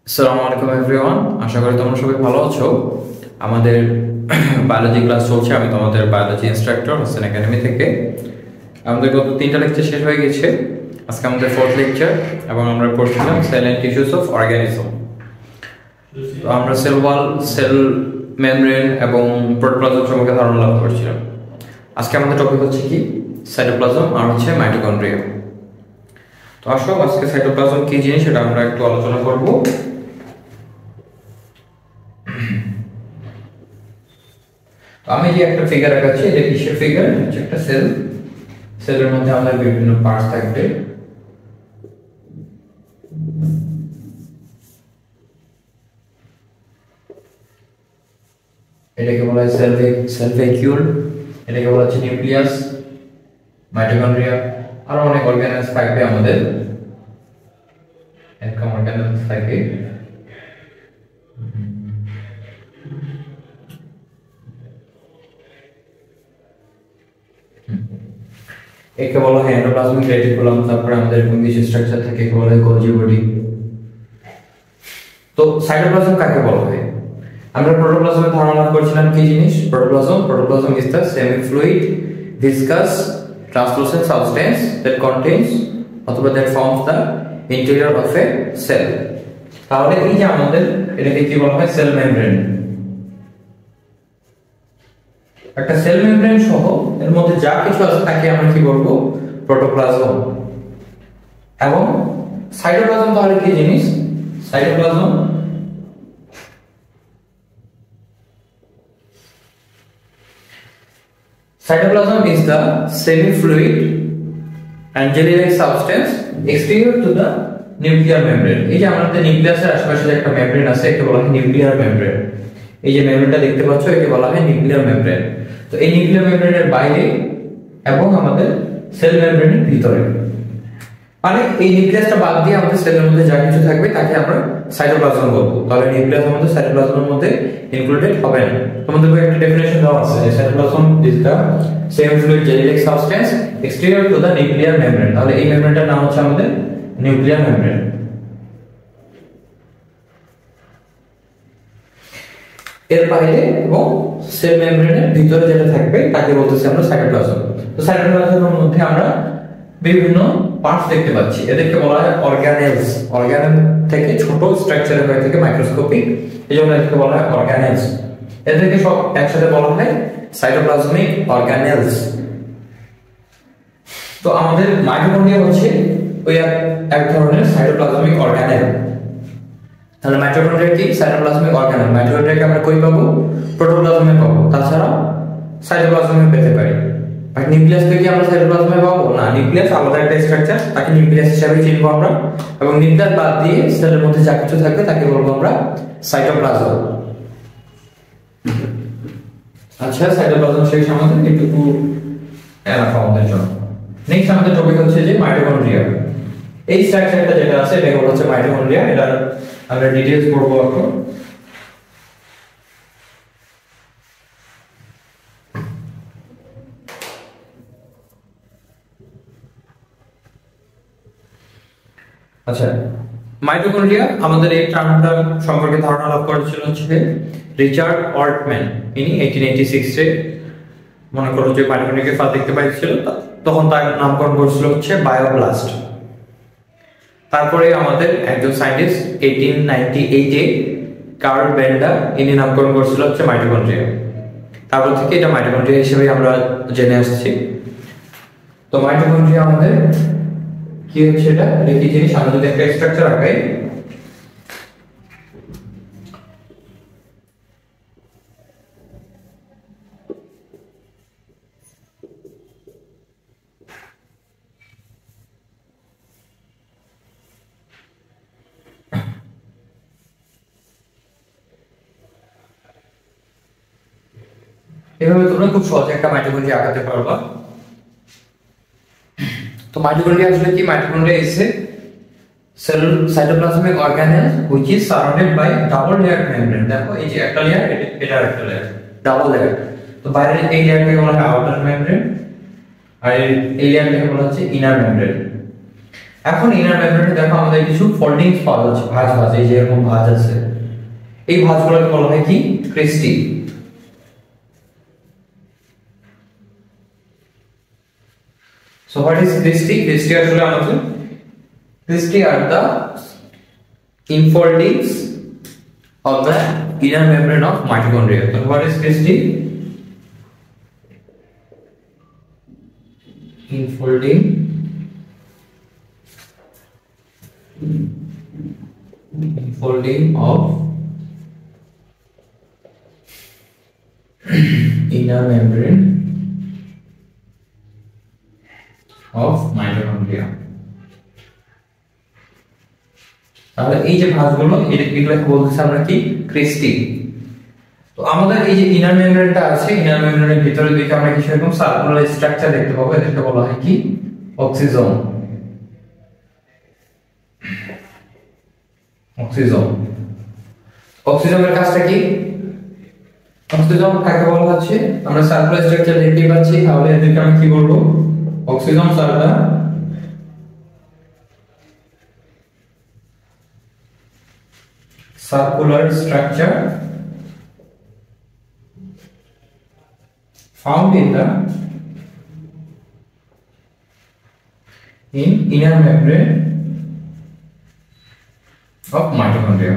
আসসালামু আলাইকুম এভরিওয়ান, আশা করি তোমরা সবাই ভালো আছো। আমাদের বায়োলজি ক্লাস চলছে। আমি তোমাদের বায়োলজি ইনস্ট্রাক্টর হোসেন একাডেমি থেকে। আমাদের গত 3টা লেকচার শেষ হয়ে গেছে। আজকে আমাদের 4th লেকচার এবং আমরা পড়ছিলাম cell and tissues of organism. তো আমরা সেল ওয়াল, সেল মেমব্রেন এবং প্রোটোপ্লাজম সম্পর্কে ধারণা লাভ করছিলাম। আজকে আমাদের টপিক হচ্ছে কি সাইটোপ্লাজম আর হচ্ছে মাইটোকন্ড্রিয়া। তো আসো আজকে সাইটোপ্লাজম কি জিনিস সেটা আমরা একটু আলোচনা করব। আমি যে একটা ফিগার আঁকাচ্ছি, এটা কিসের ফিগার? হচ্ছে একটা সেল। সেলের মধ্যে আমাদের বিভিন্ন পার্টস থাকবে। এটাকে বলা হয় সেল ভ্যাকিউল, এটাকে বলা হচ্ছে নিউক্লিয়াস, মাইটোকন্ড্রিয়া। আরো অনেক অর্গানেলস থাকবে আমাদের, এরকম অর্গানেলস থাকবে। একে বলা হয় এন্ডোপ্লাজমিক রেটিকুলাম। তারপরে আমাদের এরকম কিছু স্ট্রাকচার থাকে, একে বলা হয় গোলজি বডি। তো সাইটোপ্লাজম কাকে বলা হয়? আমরা প্রোটোপ্লাজমের ধারণা লাভ করেছিলাম কি জিনিস? Protoplasm is the semi fluid viscous translucent substance that contains অথবা that forms the interior of a cell. তাহলে এই যে আমাদের এটাকে কি বলা হয়? Cell membrane. একটা সেল মেমব্রেন সহ এর মধ্যে যা কিছু আছে তাকে আমরা কি বলবো? প্রোটোপ্লাজম। এবং সাইটোপ্লাজম তাহলে কি জিনিস? Cytoplasm is the semi-fluid and jelly-like substance exterior to the nuclear membrane. এই যে আমাদের নিউক্লিয়াসের আশেপাশে যে একটা মেমব্রেন আছে, একে বলা হয় নিউক্লিয়ার মেমব্রেন। এই যে মেমব্রেনটা দেখতে পাচ্ছ, একে বলা হয় নিউক্লিয়ার মেমব্রেন। তো এই নিউক্লিয়ার মেমব্রেনের বাইরে এবং আমাদের সেল মেমব্রেনের ভিতরে, মানে এই নিউক্লিয়াসটা বাদ দিয়ে আমাদের সেলের মধ্যে যা কিছু থাকবে তাকে আমরা সাইটোপ্লাজম বলবো। তাহলে নিউক্লিয়াস আমাদের সাইটোপ্লাজমের মধ্যে ইনক্লুডেড হবে না। তোমাদের বইয়ে একটা ডেফিনিশন দেওয়া আছে, cytoplasm is the semi fluid jelly-like substance exterior to the nuclear membrane. তাহলে এই মেমব্রেনটার নাম হচ্ছে আমাদের নিউক্লিয়ার মেমব্রেন। এর বাইরে এবং সেল মেমব্রেনের ভিতরে যেটা থাকবে তাকে বলতেছি আমরা সাইটোপ্লাজম। তো সাইটোপ্লাজমের মধ্যে আমরা বিভিন্ন পার্টস দেখতে পাচ্ছি, এদেরকে বলা হয় অর্গানেলস। অর্গানেল থেকে ছোট স্ট্রাকচারের হয়ে থেকে মাইক্রোস্কোপিক, এইজন্য এদেরকে বলা হয় অর্গানেলস। এদেরকে সব একসাথে বলা হয় সাইটোপ্লাজমিক অর্গানেলস। তো আমাদের মাইটোকন্ড্রিয়া হচ্ছে ওই এক ধরনের সাইটোপ্লাজমিক অর্গানেল। তাহলে মাইটোকন্ড্রিয়া কি? Cytoplasmic organelle. মাইটোকন্ড্রিয়াকে আমরা কই পাবো? প্রোটোপ্লাজমে পাবো। তাছাড়া সাইটোপ্লাজমে পেতে পারি। আর নিউক্লিয়াস থেকে আমরা সাইটোপ্লাজমে পাবো না, নিউক্লিয়াস আলাদা একটা স্ট্রাকচার, তাকে নিউক্লিয়াস হিসেবে চিনবো আমরা। এবং নিউক্লিয়াস বাদ দিয়ে সেলের মধ্যে যা কিছু থাকবে তাকে বলবো আমরা সাইটোপ্লাজম। আচ্ছা, সাইটোপ্লাজম শেষ আমাদের একটু এলাকা আমাদের জন্য। নেক্সট আমাদের টপিক হচ্ছে যে মাইটোকন্ড্রিয়া। এই স্ট্রাকচারটা যেটা আছে এটাকে বলা হচ্ছে মাইটোকন্ড্রিয়া। এটা আমরা ডিটেইলস পড়বো এখন। আচ্ছা, মাইটোকন্ড্রিয়া আমাদের এই টার্মটা সম্পর্কে ধারণা লাভ করেছিল হচ্ছে রিচার্ড অল্টম্যান। ইনি 1886 এ মনে করো যে মাইটোকন্ড্রিয়াকে ফার্স্ট দেখতে পাইছিল, তখন তার নামকরণ করেছিল হচ্ছে বায়োব্লাস্ট। তারপরে আমাদের একজন সায়েন্টিস্ট 1898 এ কার্ল বেন্ডার, ইনি নামকরণ করেছিল হচ্ছে মাইটোকন্ড্রিয়া। তারপর থেকে এটা মাইটোকন্ড্রিয়া হিসেবে আমরা জেনে আসছি। তো মাইটোকন্ড্রিয়া আমাদের কি হচ্ছে? এটা কি জিনিস? আমরা যদি একটা স্ট্রাকচার আঁকাই, এভাবে তোমরা খুব সহজে একটা মাইটোকন্ড্রিয়া আঁকাতে পারবা। তো মাইটোকন্ড্রিয়া আসলে কি? Mitochondria is a cytoplasmic organelle which is surrounded by double layered membrane. দেখো এই যে একটা লেয়ার, এটা আরেকটা লেয়ার, ডাবল লেয়ার। তো বাইরের এই লেয়ারটাকে বলা হয় আউটার মেমব্রেন আর এই লেয়ারটাকে বলা হচ্ছে ইনার মেমব্রেন। এখন ইনার মেমব্রেনে দেখো আমাদের কিছু ফোল্ডিংস পাওয়া যাচ্ছে, ভাঁজ ভাঁজ, এই যে এরকম ভাঁজ আছে, এই ভাঁজগুলোকে বলা হয় কি Christie. So what is cristae? Cristae আসলে আমাদের cristae are the infoldings of the inner membrane of mitochondria. So what is cristae? Infolding of inner membrane of mitochondria. তাহলে এই যে ভাঁজগুলো এগুলোকে বলতেছি আমরা কি ক্রিস্টি। তো আমাদের এই যে ইনার মেমব্রেনটা আছে, ইনার মেমব্রেনের ভিতরের দিকে আমরা কিছু এরকম সার্কুলার স্ট্রাকচার দেখতে পাবো, এটাকে বলা হয় কি অক্সিজোম। অক্সিজোমের কাজটা কি? অক্সিজোম কাকে বলা হচ্ছে? আমরা সার্কুলার স্ট্রাকচার দেখতেই পাচ্ছি, তাহলে এদেরকে আমি কি বলবো? Oxysomes are the circular structure found in the inner membrane of mitochondria.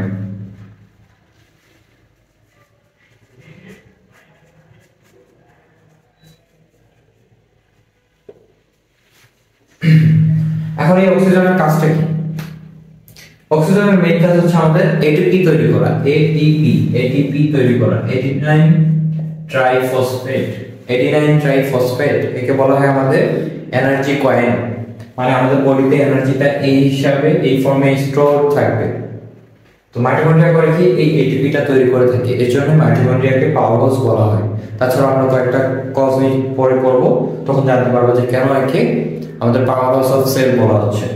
এখন এই অক্সিজেনের কাজটা কি? অক্সিজেনের মেইন কাজ হচ্ছে আমাদের এটিপি তৈরি করা, এটিপি তৈরি করা, এডিনাইন ট্রাইফসফেট, একে বলা হয় আমাদের এনার্জি কয়েন। মানে আমাদের বডিতে এনার্জিটা এই হিসাবে এই ফর্মে স্টোর থাকবে। তো মাইটোকন্ড্রিয়া করে কি এই এটিপিটা তৈরি করে থাকে, এর জন্য মাইটোকন্ড্রিয়াকে পাওয়ার হাউস বলা হয়। তাছাড়া আমরা তো একটা কসমিক পরে পড়ব, তখন জানতে পারবো যে কেন একে আমাদের পাওয়ার হাউস অফ সেল বলা হচ্ছে।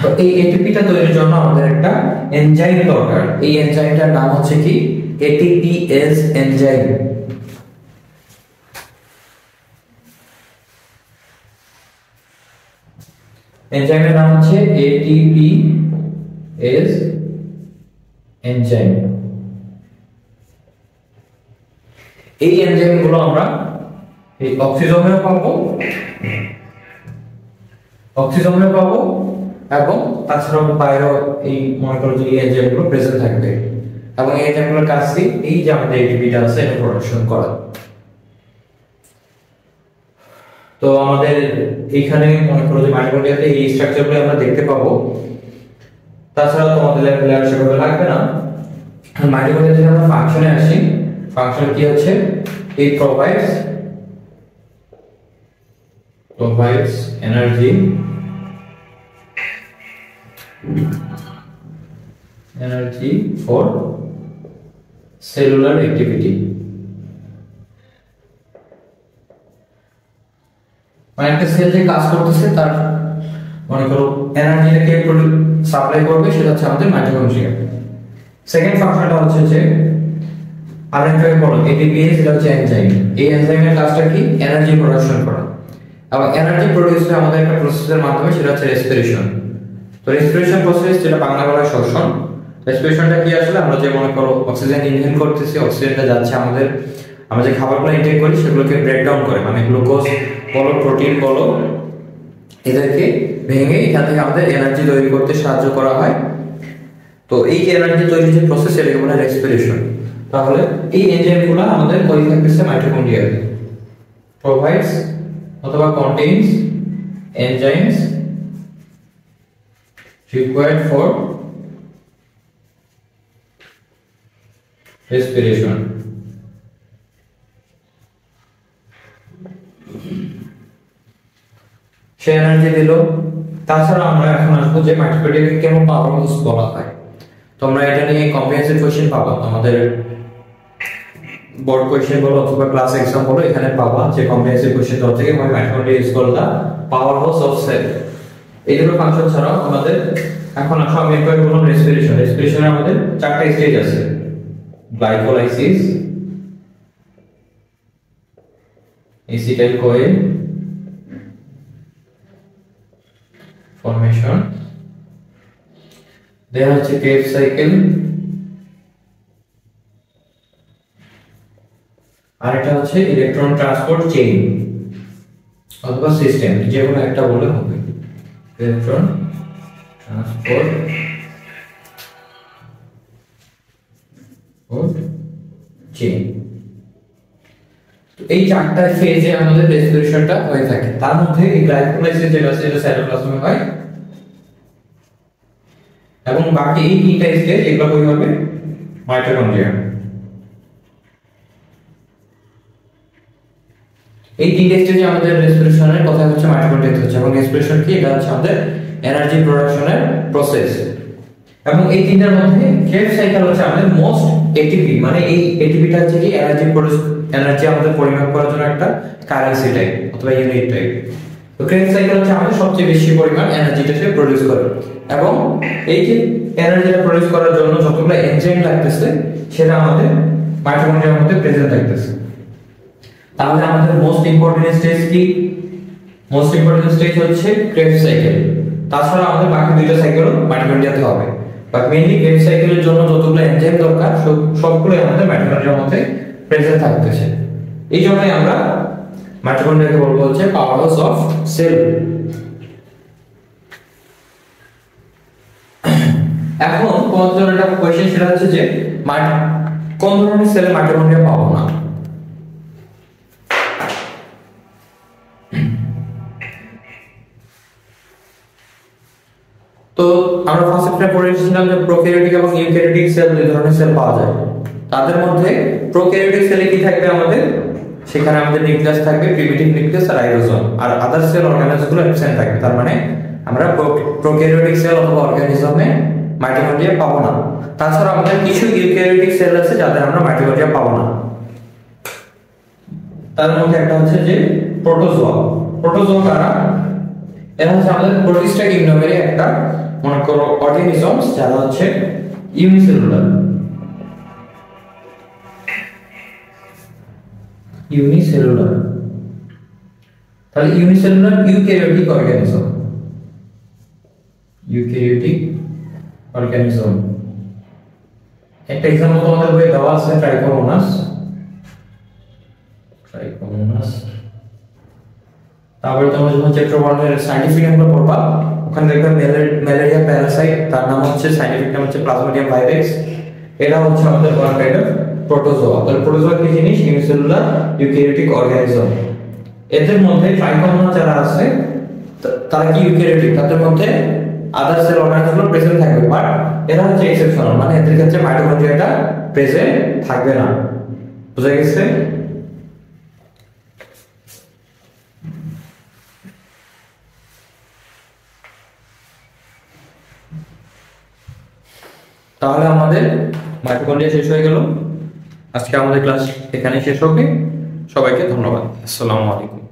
তো এই এটিপিটা তৈরির জন্য আমাদের একটা এনজাইম দরকার, এই এনজাইমটার নাম হচ্ছে কি এটিপিএস এনজাইম। এনজাইমের নাম হচ্ছে এটিপিএস এনজাইম। এই এনজাইমগুলো আমরা এই অক্সিজোমেও পাবো এবং তাছাড়াও বাইরেও এই মনে করো যে এই এনজাইমগুলো প্রেজেন্ট থাকবে, এবং এই এনজাইমগুলোর কাজ কি এই যে আমাদের এটিপিটা আছে এটা প্রোডাকশন করা। তো আমাদের এখানে মনে করো যে মাইটোকন্ড্রিয়াতে এই স্ট্রাকচারগুলো আমরা দেখতে পাবো। তাছাড়া তোমাদের লেয়ার সেভাবে লাগবে না। মাইটোকন্ড্রিয়াতে আমরা ফাংশনে আসি, ফাংশন কি হচ্ছে it provides energy for cellular activity. মানে একটা সেল যে কাজ করতেছে তার মনে করো এনার্জিটাকে সাপ্লাই করবে, সেটা হচ্ছে আমাদের মাইটোকন্ড্রিয়া। সেকেন্ড ফাংশনটা হচ্ছে যে আরেকটা বড় এটিপিএস, এটা হচ্ছে এনজাইম। এই এনজাইমের কাজটা কি এনার্জি প্রোডাকশন করা, এবং এনার্জি প্রোডিউস হয় আমাদের একটা প্রসেসের মাধ্যমে, সেটা হচ্ছে রেসপিরেশন। তো রেসপিরেশন প্রসেস, যেটা বাংলা বলায় শ্বসন। রেসপিরেশনটা কি আসলে আমরা যে মনে করো অক্সিজেন ইনহেল করতেছি, অক্সিজেনটা যাচ্ছে আমাদের, আমরা যে খাবারগুলো ইনটেক করি সেগুলোকে ব্রেক ডাউন করে, মানে গ্লুকোজ বলো প্রোটিন বলো, এদেরকে ভেঙে এখান থেকে আমাদের এনার্জি তৈরি করতে সাহায্য করা হয়। তো এই এনার্জি তৈরির যে প্রসেস এটাকে বলা হয় রেসপিরেশন। তাহলে এই এনজাইমগুলো আমাদের কই থাকতেছে মাইটোকন্ড্রিয়াতে, প্রোভাইডস অথবা contains enzymes required for respiration. Say energy দিল। তাছাড়া আমরা এখন আসবো যে মাইটোকন্ড্রিয়াকে কেন পাওয়ার হাউস বলা হয়। তোমরা এটা নিয়ে কম্প্রিহেনসিভ কোশ্চেন পাবা, আমাদের বোর্ড কোশ্চেন বলো অথবা ক্লাস এক্সাম বলো, এখানে পাবা যে কম্প্রিহেনসিভ কোশ্চেন তরফ থেকে mitochondria is called the power house of cell. এই দুটো ফাংশন ছাড়াও আমাদের এখন আসো আমি একবার বললাম রেসপিরেশন। রেসপিরেশনে আমাদের চারটা স্টেজ আছে, গ্লাইকোলাইসিস, এসিটাইল কোয়ে, ফরমেশন, দেন হচ্ছে ক্রেবস সাইকেল, আর এটা হচ্ছে ইলেকট্রন ট্রান্সপোর্ট চেইন অথবা সিস্টেম, যে কোনো একটা বলে হবে। Electron transport chain. এই চারটা ফেজে আমাদের রেসপিরেশনটা হয়ে থাকে। তার মধ্যে এই গ্লাইকোলাইসিস যেটা আছে এটা সাইটোপ্লাজমে হয়, এবং বাকি এই তিনটা স্টেজ এগুলো কই হবে? মাইটোকন্ড্রিয়া। এই তিনটা স্টেজে আমাদের রেসপিরেশনের কথা হচ্ছে মাইটোকন্ড্রিয়াতে হচ্ছে, এবং রেসপিরেশন কি? এটা হচ্ছে আমাদের এনার্জি প্রোডাকশনের প্রসেস। এবং এই তিনটার মধ্যে ক্রেবস সাইকেল হচ্ছে আমাদের মোস্ট এটিপি, মানে এই এটিপিটা হচ্ছে কি এনার্জি আমাদের পরিমাপ করার জন্য একটা কারেন্সি টাইপ অথবা ইউনিট টাইপ। তো ক্রেবস সাইকেল হচ্ছে আমাদের সবচেয়ে বেশি পরিমাণ এনার্জিটা সে প্রোডিউস করে, এবং এই যে এনার্জিটা প্রোডিউস করার জন্য যতগুলো এনজাইম লাগতেছে সেটা আমাদের মাইটোকন্ড্রিয়ার মধ্যে প্রেজেন্ট থাকতেছে। তাহলে আমাদের মোস্ট ইম্পর্টেন্ট স্টেজ কি? মোস্ট ইম্পর্টেন্ট স্টেজ হচ্ছে ক্রেবস সাইকেল। তাছাড়া আমাদের বাকি দুইটা সাইকেলও মাইটোকন্ড্রিয়াতে হবে, বাট মেইনলি ক্রেবস সাইকেলের জন্য যতগুলো এনজাইম দরকার সবগুলো আমাদের মাইটোকন্ড্রিয়ার মধ্যে প্রেজেন্ট থাকতেছে। এই জন্যই আমরা মাইটোকন্ড্রিয়াকে বলবো হচ্ছে পাওয়ার হাউস অফ সেল। এখন কোন ধরনের একটা কোশ্চেন, সেটা হচ্ছে যে কোন ধরনের সেলে মাইটোকন্ড্রিয়া পাবো না? তো আমরা ফার্স্ট চ্যাপ্টারে পড়ে এসেছিলাম যে প্রোক্যারিওটিক এবং ইউক্যারিওটিক সেল দুই ধরনের সেল পাওয়া যায়। তাদের মধ্যে প্রোক্যারিওটিক সেলে কি থাকবে আমাদের? সেখানে আমাদের নিউক্লিয়াস থাকবে, প্রিমিটিভ নিউক্লিয়াস আর রাইবোসোম, আর আদার সেল অর্গানিজমগুলো অ্যাবসেন্ট থাকবে। তার মানে আমরা প্রোক্যারিওটিক সেল অথবা অর্গানিজমে মাইটোকন্ড্রিয়া পাবো না। তাছাড়া আমাদের কিছু ইউক্যারিওটিক সেল আছে যাদের আমরা মাইটোকন্ড্রিয়া পাবো না। তার মধ্যে একটা হচ্ছে যে প্রোটোজোয়া। প্রোটোজোয়া কারা? এরা হচ্ছে আমাদের প্রোটিস্টা কিংডমের একটা, মনে করো, অর্গানিজমস যারা হচ্ছে ইউনিসেলুলার। তাহলে ইউনিসেলুলার ইউক্যারিওটিক অর্গানিজম। একটা এক্সাম্পল তোমাদের বইয়ে দেওয়া আছে, ট্রাইকোমোনাস। তারপরে তোমরা যখন চ্যাপ্টার 1 এর সায়েন্টিফিক নেমগুলো পড়বা, ওখানে দেখবে ম্যালেরিয়া প্যারাসাইট, তার নাম হচ্ছে, সায়েন্টিফিক নাম হচ্ছে প্লাজমোডিয়াম ভাইরাস। এটা হচ্ছে আমাদের ওয়ান কাইন্ড অফ প্রোটোজোয়া। তাহলে প্রোটোজোয়া কি জিনিস? Unicellular eukaryotic organism. এদের মধ্যে ট্রাইকোমোনাস যারা আছে তারা কি ইউক্যারিওটিক, তাদের মধ্যে আদার সেল অর্গানিজমগুলো প্রেজেন্ট থাকবে, বাট এরা হচ্ছে এক্সেপশনাল, মানে এদের ক্ষেত্রে মাইটোকন্ড্রিয়াটা প্রেজেন্ট থাকবে না। বুঝা গেছে? তাহলে আমাদের মাইটোকন্ড্রিয়া শেষ হয়ে গেল। আজকে আমাদের ক্লাস এখানেই শেষ হবে। সবাইকে ধন্যবাদ। আসসালামু আলাইকুম।